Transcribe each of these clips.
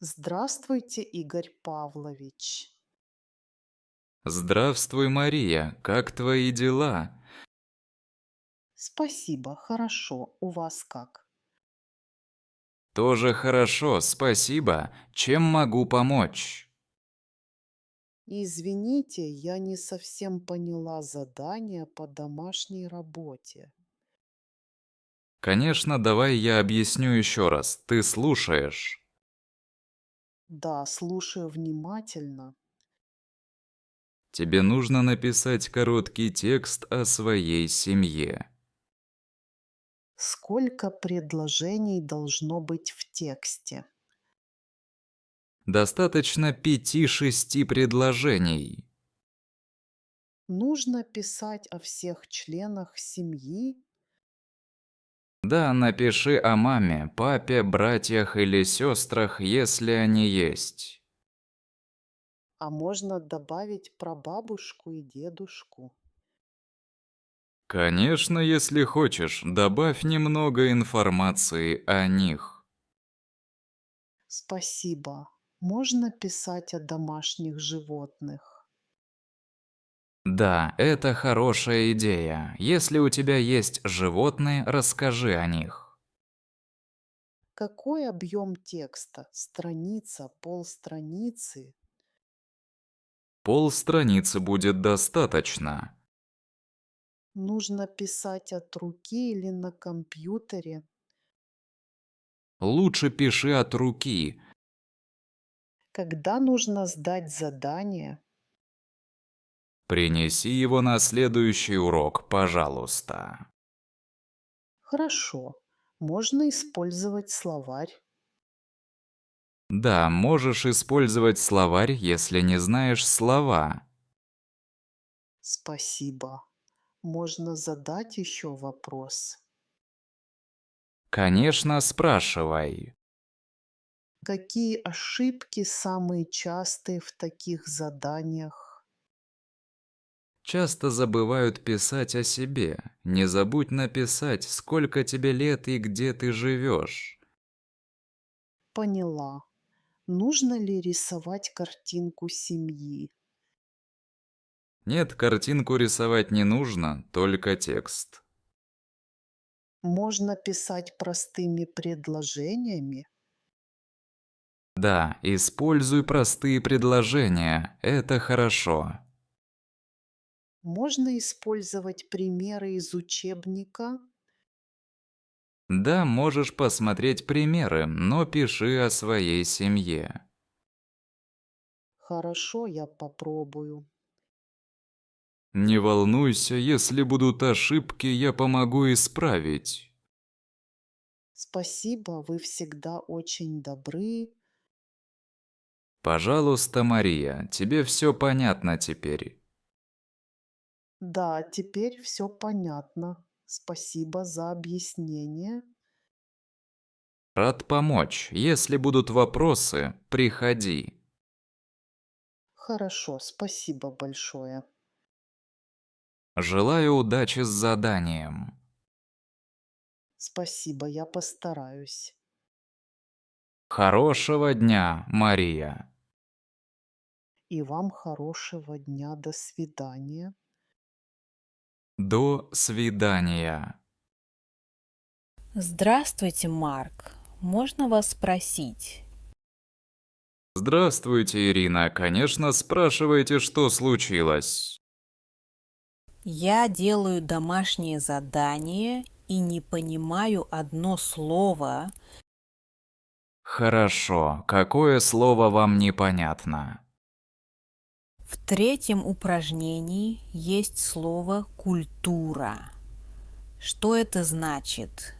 Здравствуйте, Игорь Павлович. Здравствуй, Мария, как твои дела? Спасибо, хорошо. У вас как? Тоже хорошо, спасибо. Чем могу помочь? Извините, я не совсем поняла задание по домашней работе. Конечно, давай я объясню еще раз. Ты слушаешь. Да, слушаю внимательно. Тебе нужно написать короткий текст о своей семье. Сколько предложений должно быть в тексте? Достаточно 5-6 предложений. Нужно писать о всех членах семьи, Да, напиши о маме, папе, братьях или сестрах, если они есть. а можно добавить про бабушку и дедушку. Конечно, если хочешь, добавь немного информации о них. Спасибо. Можно писать о домашних животных. Да, это хорошая идея. Если у тебя есть животные, расскажи о них. Какой объем текста? Страница, полстраницы? Полстраницы будет достаточно. Нужно писать от руки или на компьютере? Лучше пиши от руки. Когда нужно сдать задание? Принеси его на следующий урок, пожалуйста. Хорошо. Можно использовать словарь. Да, можешь использовать словарь, если не знаешь слова. Спасибо. Можно задать еще вопрос. Конечно, спрашивай. Какие ошибки самые частые в таких заданиях? Часто забывают писать о себе. Не забудь написать, сколько тебе лет и где ты живешь. Поняла. Нужно ли рисовать картинку семьи? Нет, картинку рисовать не нужно, только текст. Можно писать простыми предложениями? Да, используй простые предложения, это хорошо. Можно использовать примеры из учебника? Да, можешь посмотреть примеры, но пиши о своей семье. Хорошо, я попробую. Не волнуйся, если будут ошибки, я помогу исправить. Спасибо, вы всегда очень добры. Пожалуйста, Мария, тебе все понятно теперь. Да, теперь все понятно. Спасибо за объяснение. Рад помочь. Если будут вопросы, приходи. Хорошо, спасибо большое. Желаю удачи с заданием. Спасибо, я постараюсь. Хорошего дня, Мария. И вам хорошего дня. До свидания. До свидания. Здравствуйте, Марк. Можно вас спросить? Здравствуйте, Ирина. Конечно, спрашивайте, что случилось. Я делаю домашнее задание и не понимаю одно слово. Хорошо. Какое слово вам непонятно? В третьем упражнении есть слово «культура». Что это значит?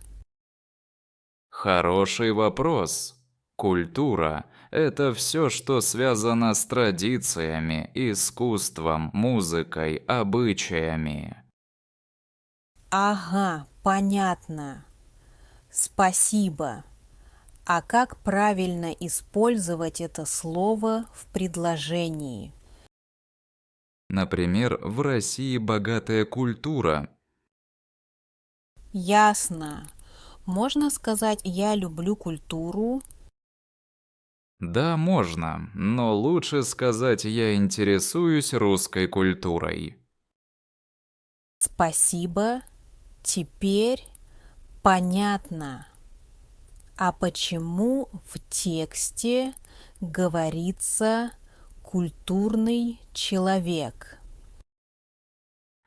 Хороший вопрос. Культура– это все, что связано с традициями, искусством, музыкой, обычаями. Ага, понятно. Спасибо. А как правильно использовать это слово в предложении? Например, в России богатая культура. Ясно. Можно сказать «я люблю культуру»? Да, можно, но лучше сказать «я интересуюсь русской культурой». Спасибо. Теперь понятно. А почему в тексте говорится «культурный человек»?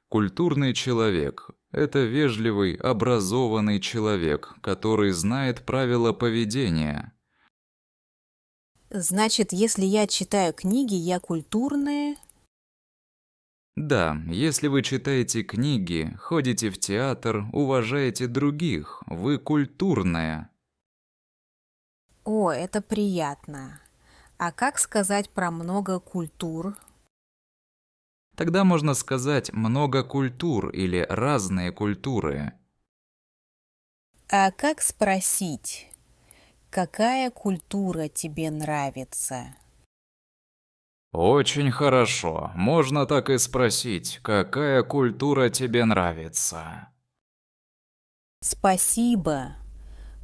Культурный человек– это вежливый, образованный человек, который знает правила поведения. Значит, если я читаю книги, я культурная? Да, если вы читаете книги, ходите в театр, уважаете других, вы культурная. О, это приятно. А как сказать про много культур? Тогда можно сказать много культур или разные культуры. А как спросить, какая культура тебе нравится? Очень хорошо. Можно так и спросить, какая культура тебе нравится. Спасибо.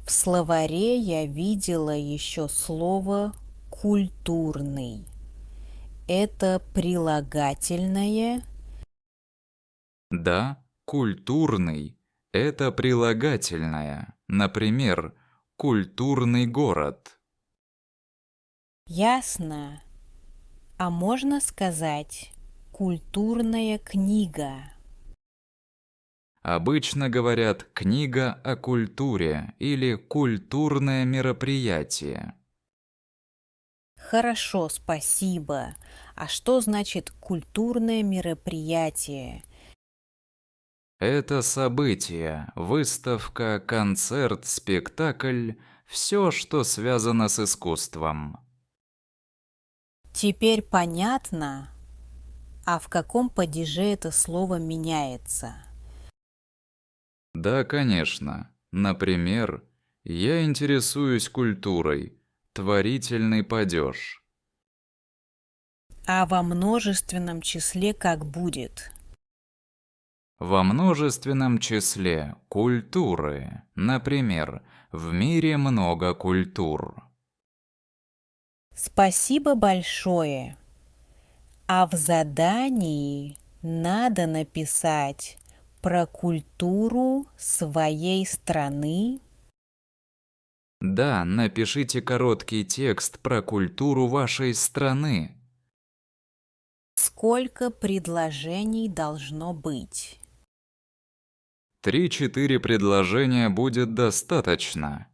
В словаре я видела еще слово «культурный». Это прилагательное. Да, культурный– это прилагательное. Например, культурный город. Ясно. А можно сказать «культурная книга»? Обычно говорят «книга о культуре» или «культурное мероприятие». Хорошо, спасибо. А что значит культурное мероприятие? Это событие, выставка, концерт, спектакль– все, что связано с искусством. Теперь понятно, а в каком падеже это слово меняется? Да, конечно. Например, я интересуюсь культурой. Творительный падеж. А во множественном числе как будет? Во множественном числе культуры. Например, в мире много культур. Спасибо большое. А в задании надо написать про культуру своей страны. Да, напишите короткий текст про культуру вашей страны. Сколько предложений должно быть? 3-4 предложения будет достаточно.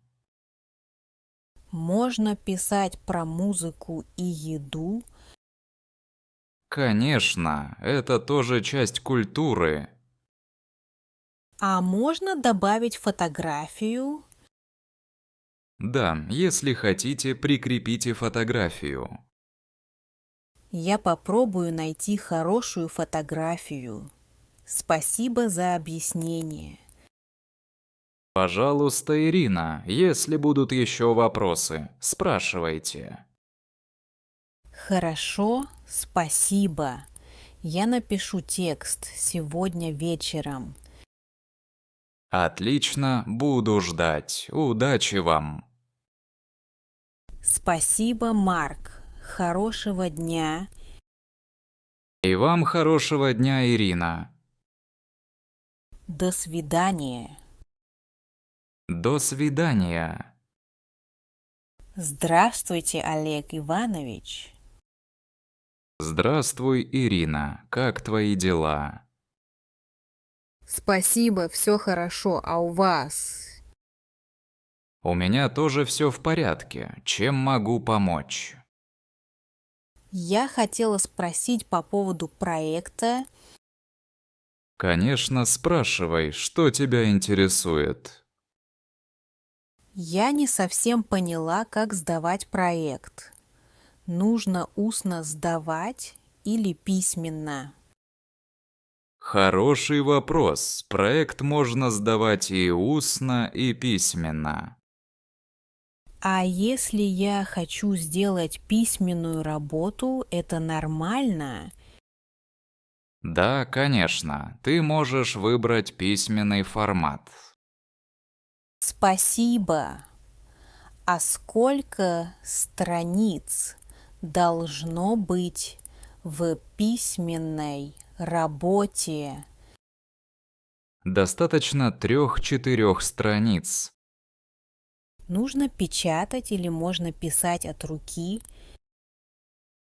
Можно писать про музыку и еду. Конечно, это тоже часть культуры. А можно добавить фотографию? Да, если хотите, прикрепите фотографию. Я попробую найти хорошую фотографию. Спасибо за объяснение. Пожалуйста, Ирина, если будут еще вопросы, спрашивайте. Хорошо, спасибо. Я напишу текст сегодня вечером. Отлично, буду ждать. Удачи вам. Спасибо, Марк. Хорошего дня. И вам хорошего дня, Ирина. До свидания. До свидания. Здравствуйте, Олег Иванович. Здравствуй, Ирина. Как твои дела? Спасибо, все хорошо. А у вас? У меня тоже все в порядке. Чем могу помочь? Я хотела спросить по поводу проекта. Конечно, спрашивай, что тебя интересует. Я не совсем поняла, как сдавать проект. Нужно устно сдавать или письменно? Хороший вопрос. Проект можно сдавать и устно, и письменно. А если я хочу сделать письменную работу, это нормально? Да, конечно, ты можешь выбрать письменный формат. Спасибо. А сколько страниц должно быть в письменной работе? Достаточно 3-4 страниц. Нужно печатать или можно писать от руки?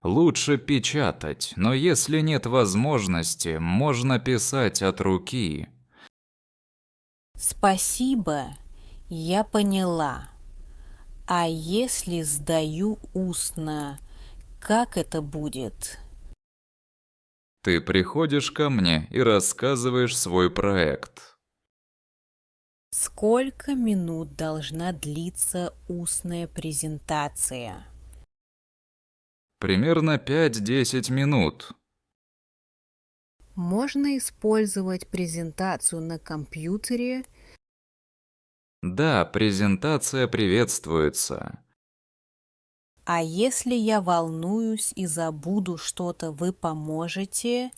Лучше печатать, но если нет возможности, можно писать от руки. Спасибо, я поняла. А если сдаю устно, как это будет? Ты приходишь ко мне и рассказываешь свой проект. Сколько минут должна длиться устная презентация? Примерно 5-10 минут. Можно использовать презентацию на компьютере? Да, презентация приветствуется. А если я волнуюсь и забуду что-то, вы поможете?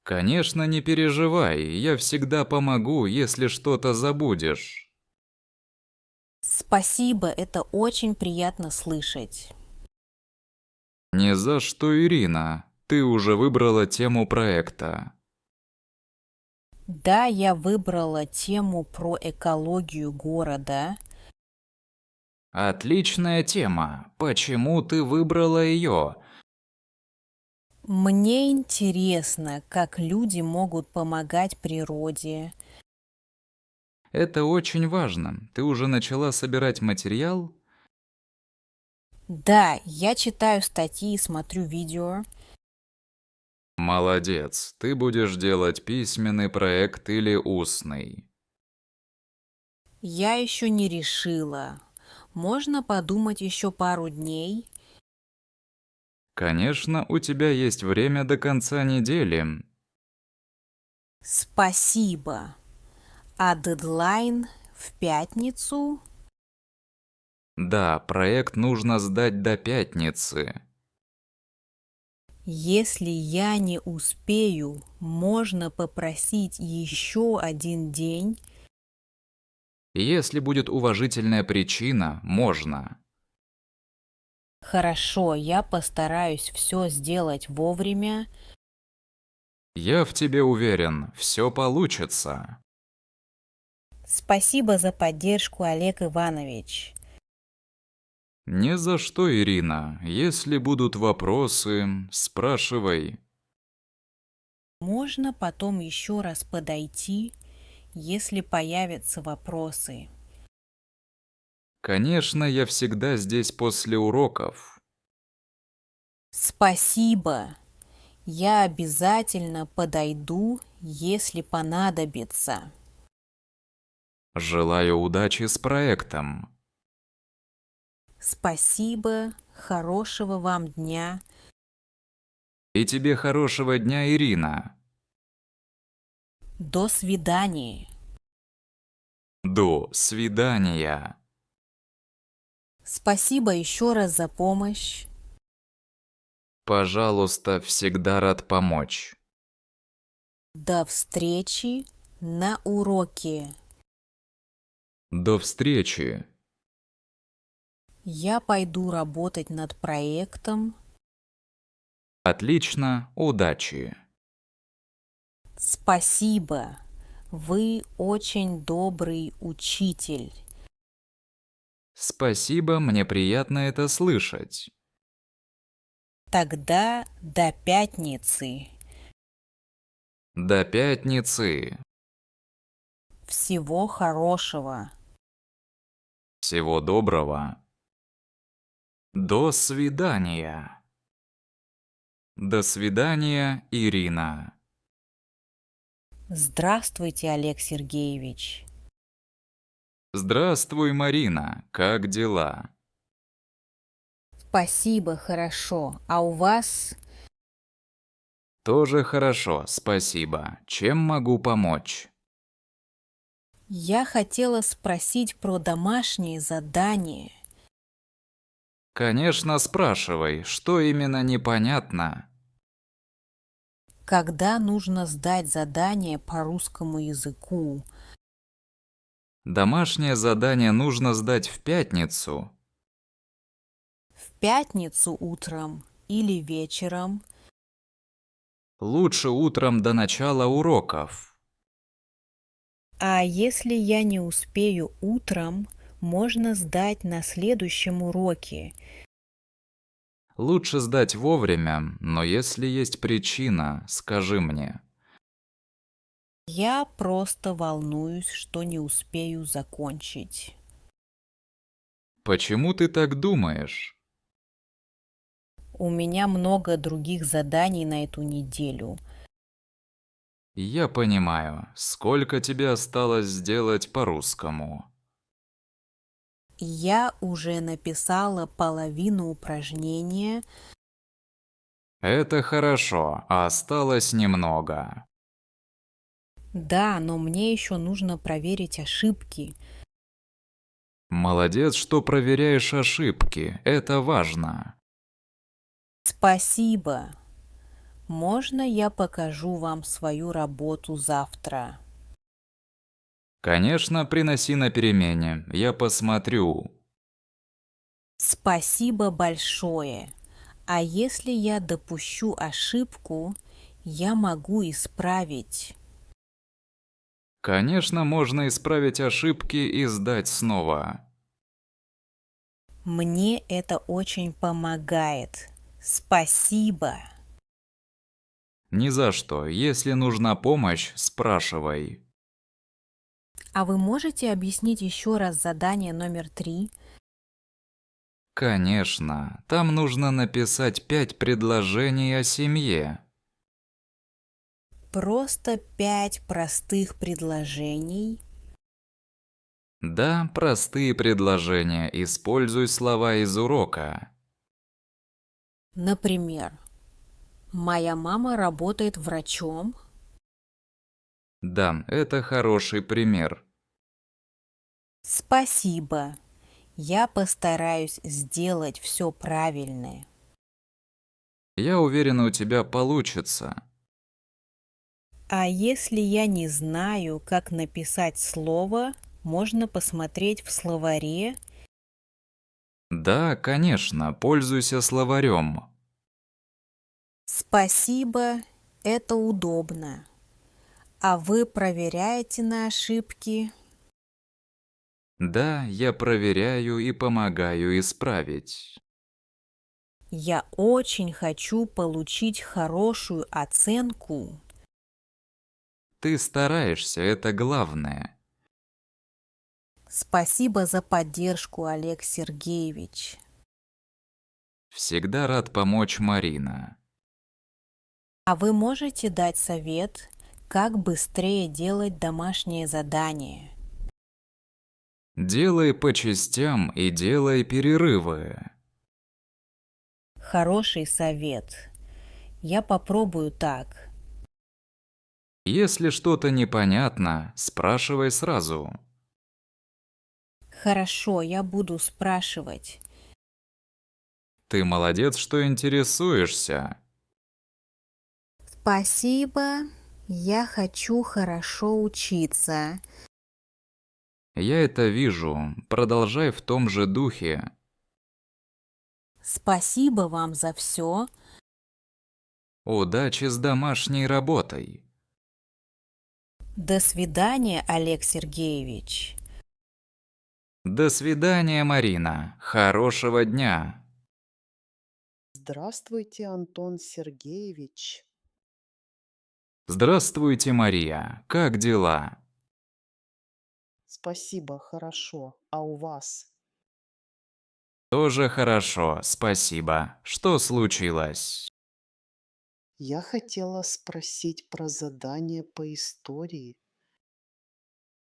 Конечно, не переживай, я всегда помогу, если что-то забудешь. Спасибо, это очень приятно слышать. Не за что, Ирина. Ты уже выбрала тему проекта. Да, я выбрала тему про экологию города. Отличная тема. Почему ты выбрала ее? Мне интересно, как люди могут помогать природе. Это очень важно. Ты уже начала собирать материал? Да, я читаю статьи и смотрю видео. Молодец. Ты будешь делать письменный проект или устный. Я еще не решила. Можно подумать еще пару дней. Конечно, у тебя есть время до конца недели. Спасибо. А дедлайн в пятницу? Да, проект нужно сдать до пятницы. Если я не успею, можно попросить еще один день. Если будет уважительная причина, можно. Хорошо, я постараюсь все сделать вовремя. Я в тебе уверен, все получится. Спасибо за поддержку, Олег Иванович. Не за что, Ирина. Если будут вопросы, спрашивай. Можно потом еще раз подойти, если появятся вопросы. Конечно, я всегда здесь после уроков. Спасибо. Я обязательно подойду, если понадобится. Желаю удачи с проектом. Спасибо. Хорошего вам дня. И тебе хорошего дня, Ирина. До свидания. До свидания. Спасибо еще раз за помощь. Пожалуйста, всегда рад помочь. До встречи на уроке. До встречи. Я пойду работать над проектом. Отлично, удачи. Спасибо. Вы очень добрый учитель. Спасибо, мне приятно это слышать. Тогда до пятницы. До пятницы. Всего хорошего. Всего доброго. До свидания. До свидания, Ирина. Здравствуйте, Олег Сергеевич. Здравствуй, Марина. Как дела? Спасибо, хорошо. А у вас? Тоже хорошо, спасибо. Чем могу помочь? Я хотела спросить про домашние задания. Конечно, спрашивай, что именно непонятно? Когда нужно сдать задание по русскому языку? Домашнее задание нужно сдать в пятницу. В пятницу утром или вечером. Лучше утром до начала уроков. А если я не успею утром, можно сдать на следующем уроке. Лучше сдать вовремя, но если есть причина, скажи мне. Я просто волнуюсь, что не успею закончить. Почему ты так думаешь? У меня много других заданий на эту неделю. Я понимаю, сколько тебе осталось сделать по-русскому. Я уже написала половину упражнения. Это хорошо, а осталось немного. Да, но мне еще нужно проверить ошибки. Молодец, что проверяешь ошибки, это важно. Спасибо. Можно я покажу вам свою работу завтра? Конечно, приноси на перемене, я посмотрю. Спасибо большое. А если я допущу ошибку, я могу исправить. Конечно, можно исправить ошибки и сдать снова. Мне это очень помогает. Спасибо. Ни за что, если нужна помощь, спрашивай. А вы можете объяснить еще раз задание номер 3? Конечно, там нужно написать 5 предложений о семье. Просто 5 простых предложений. Да, простые предложения, используй слова из урока. Например, моя мама работает врачом. Да, это хороший пример. Спасибо. Я постараюсь сделать все правильно. Я уверен, у тебя получится. А если я не знаю, как написать слово, можно посмотреть в словаре. Да, конечно, пользуйся словарем. Спасибо, это удобно. А вы проверяете на ошибки? Да, я проверяю и помогаю исправить. Я очень хочу получить хорошую оценку. Ты стараешься, это главное. Спасибо за поддержку, Олег Сергеевич. Всегда рад помочь, Марина. А вы можете дать совет, как быстрее делать домашнее задание? Делай по частям и делай перерывы. Хороший совет. Я попробую так. Если что-то непонятно, спрашивай сразу. Хорошо, я буду спрашивать. Ты молодец, что интересуешься. Спасибо. Я хочу хорошо учиться. Я это вижу. Продолжай в том же духе. Спасибо вам за все. Удачи с домашней работой. До свидания, Олег Сергеевич. До свидания, Марина. Хорошего дня. Здравствуйте, Антон Сергеевич. Здравствуйте, Мария. Как дела? Спасибо, хорошо. А у вас? Тоже хорошо, спасибо. Что случилось? Я хотела спросить про задание по истории.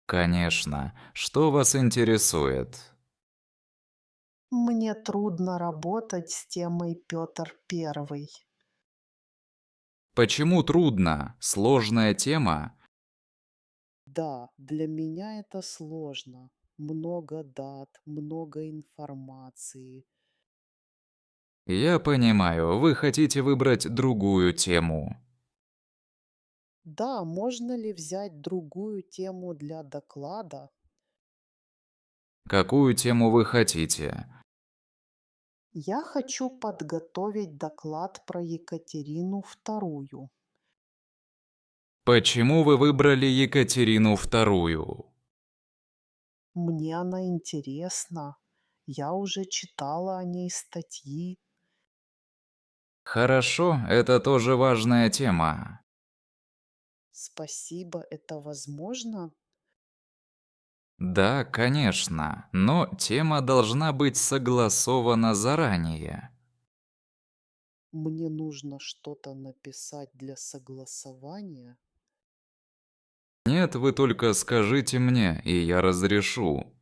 Конечно. Что вас интересует? Мне трудно работать с темой Петр Первый. Почему трудно? Сложная тема? Да, для меня это сложно. Много дат, много информации. Я понимаю, вы хотите выбрать другую тему. Да, можно ли взять другую тему для доклада? Какую тему вы хотите? Я хочу подготовить доклад про Екатерину II. Почему вы выбрали Екатерину II? Мне она интересна. Я уже читала о ней статьи. Хорошо, это тоже важная тема. Спасибо, это возможно? Да, конечно, но тема должна быть согласована заранее. Мне нужно что-то написать для согласования. Нет, вы только скажите мне, и я разрешу.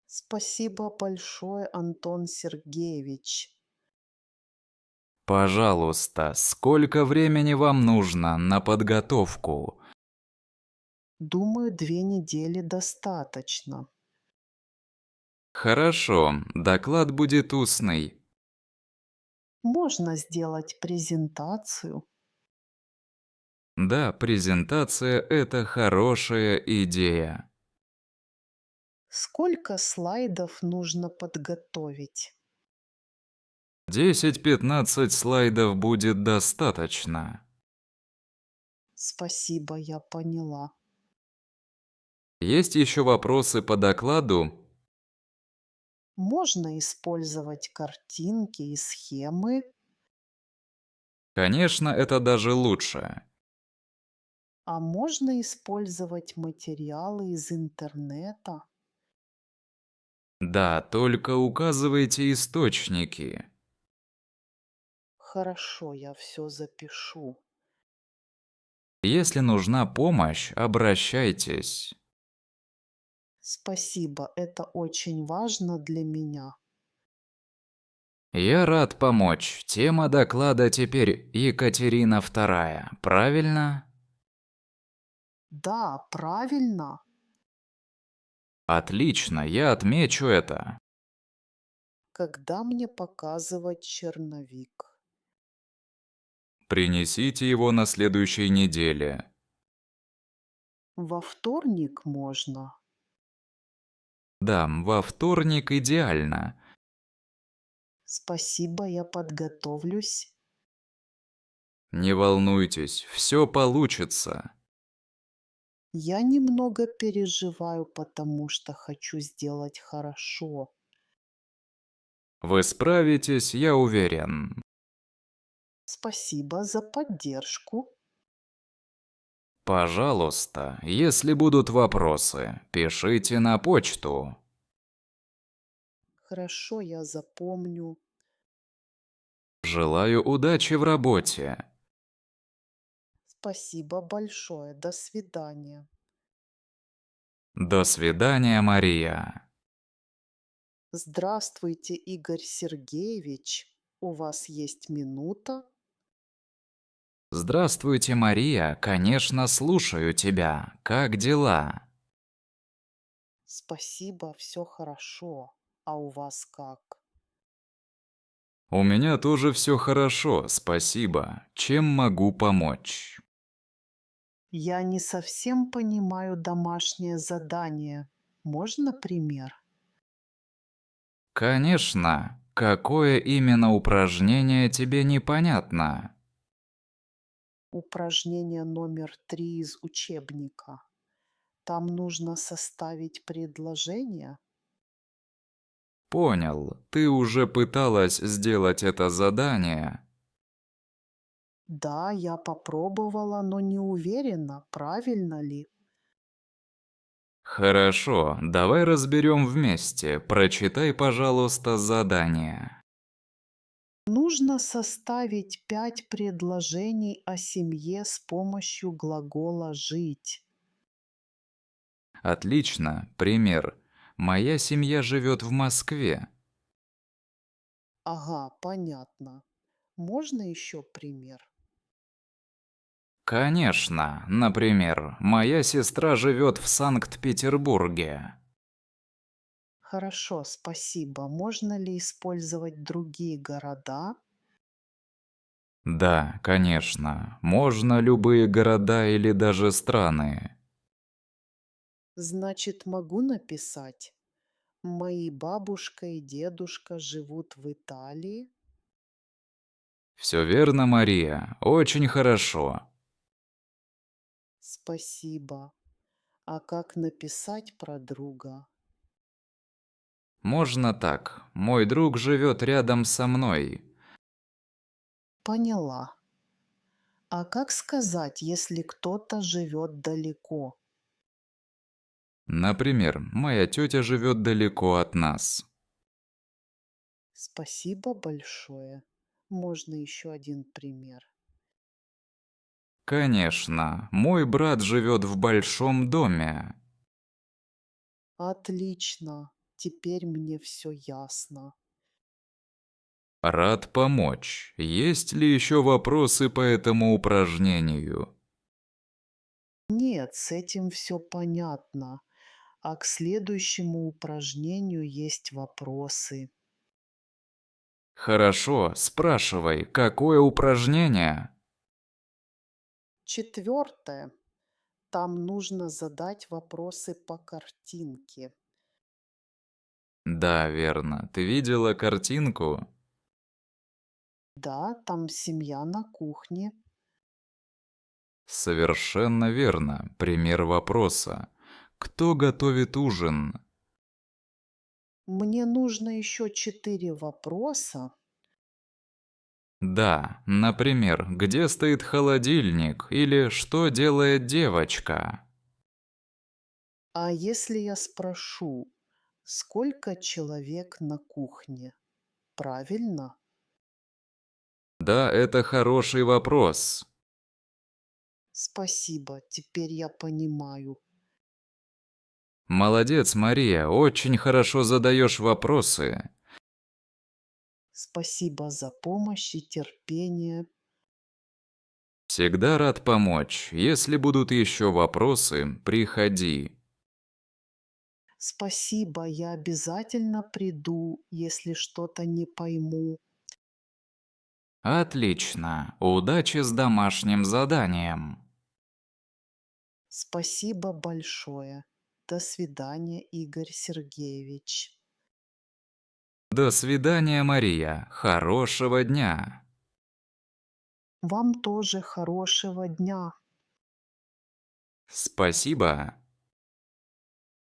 Спасибо большое, Антон Сергеевич. Пожалуйста, сколько времени вам нужно на подготовку? Думаю, 2 недели достаточно. Хорошо, доклад будет устный. Можно сделать презентацию. Да, презентация– это хорошая идея. Сколько слайдов нужно подготовить? 10-15 слайдов будет достаточно. Спасибо, я поняла. Есть еще вопросы по докладу? Можно использовать картинки и схемы, Конечно, это даже лучше. а можно использовать материалы из интернета. Да, только указывайте источники. Хорошо, я все запишу. Если нужна помощь, обращайтесь. Спасибо, это очень важно для меня. Я рад помочь. Тема доклада теперь Екатерина II, правильно? Да, правильно. Отлично, я отмечу это. Когда мне показывать черновик? Принесите его на следующей неделе. Во вторник можно? Да, во вторник идеально. Спасибо, я подготовлюсь. Не волнуйтесь, все получится. Я немного переживаю, потому что хочу сделать хорошо. Вы справитесь, я уверен. Спасибо за поддержку. Пожалуйста, если будут вопросы, пишите на почту. Хорошо, я запомню. Желаю удачи в работе. Спасибо большое. До свидания. До свидания, Мария. Здравствуйте, Игорь Сергеевич. У вас есть минута? Здравствуйте, Мария. Конечно, слушаю тебя. Как дела? Спасибо, все хорошо. А у вас как? У меня тоже все хорошо, спасибо. Чем могу помочь? Я не совсем понимаю домашнее задание. Можно пример? Конечно. Какое именно упражнение тебе непонятно? Упражнение номер 3 из учебника. Там нужно составить предложение. Понял. Ты уже пыталась сделать это задание. Да, я попробовала, но не уверена, правильно ли. Хорошо, давай разберем вместе. Прочитай, пожалуйста, задание. Нужно составить 5 предложений о семье с помощью глагола «жить». Отлично. Пример. Моя семья живет в Москве. Ага, понятно. Можно еще пример? Конечно. Например, моя сестра живет в Санкт-Петербурге. Хорошо, спасибо. Можно ли использовать другие города? Да, конечно. Можно любые города или даже страны. Значит, могу написать: мои бабушка и дедушка живут в Италии. Все верно, Мария. Очень хорошо. Спасибо. А как написать про друга? Можно так. Мой друг живет рядом со мной. Поняла. А как сказать, если кто-то живет далеко? Например, моя тетя живет далеко от нас. Спасибо большое. Можно еще один пример. Конечно, мой брат живет в большом доме. Отлично. Теперь мне все ясно. Рад помочь. Есть ли еще вопросы по этому упражнению? Нет, с этим все понятно. А к следующему упражнению есть вопросы. Хорошо, спрашивай, какое упражнение? Четвертое. Там нужно задать вопросы по картинке. Да, верно. Ты видела картинку? Да, там семья на кухне. Совершенно верно. Пример вопроса. Кто готовит ужин? Мне нужно еще 4 вопроса. Да, например, где стоит холодильник или что делает девочка? А если я спрошу, сколько человек на кухне? Правильно? Да, это хороший вопрос. Спасибо, теперь я понимаю. Молодец, Мария, очень хорошо задаешь вопросы. Спасибо за помощь и терпение. Всегда рад помочь. Если будут еще вопросы, приходи. Спасибо, я обязательно приду, если что-то не пойму. Отлично. Удачи с домашним заданием. Спасибо большое. До свидания, Игорь Сергеевич. До свидания, Мария. Хорошего дня. Вам тоже хорошего дня. Спасибо.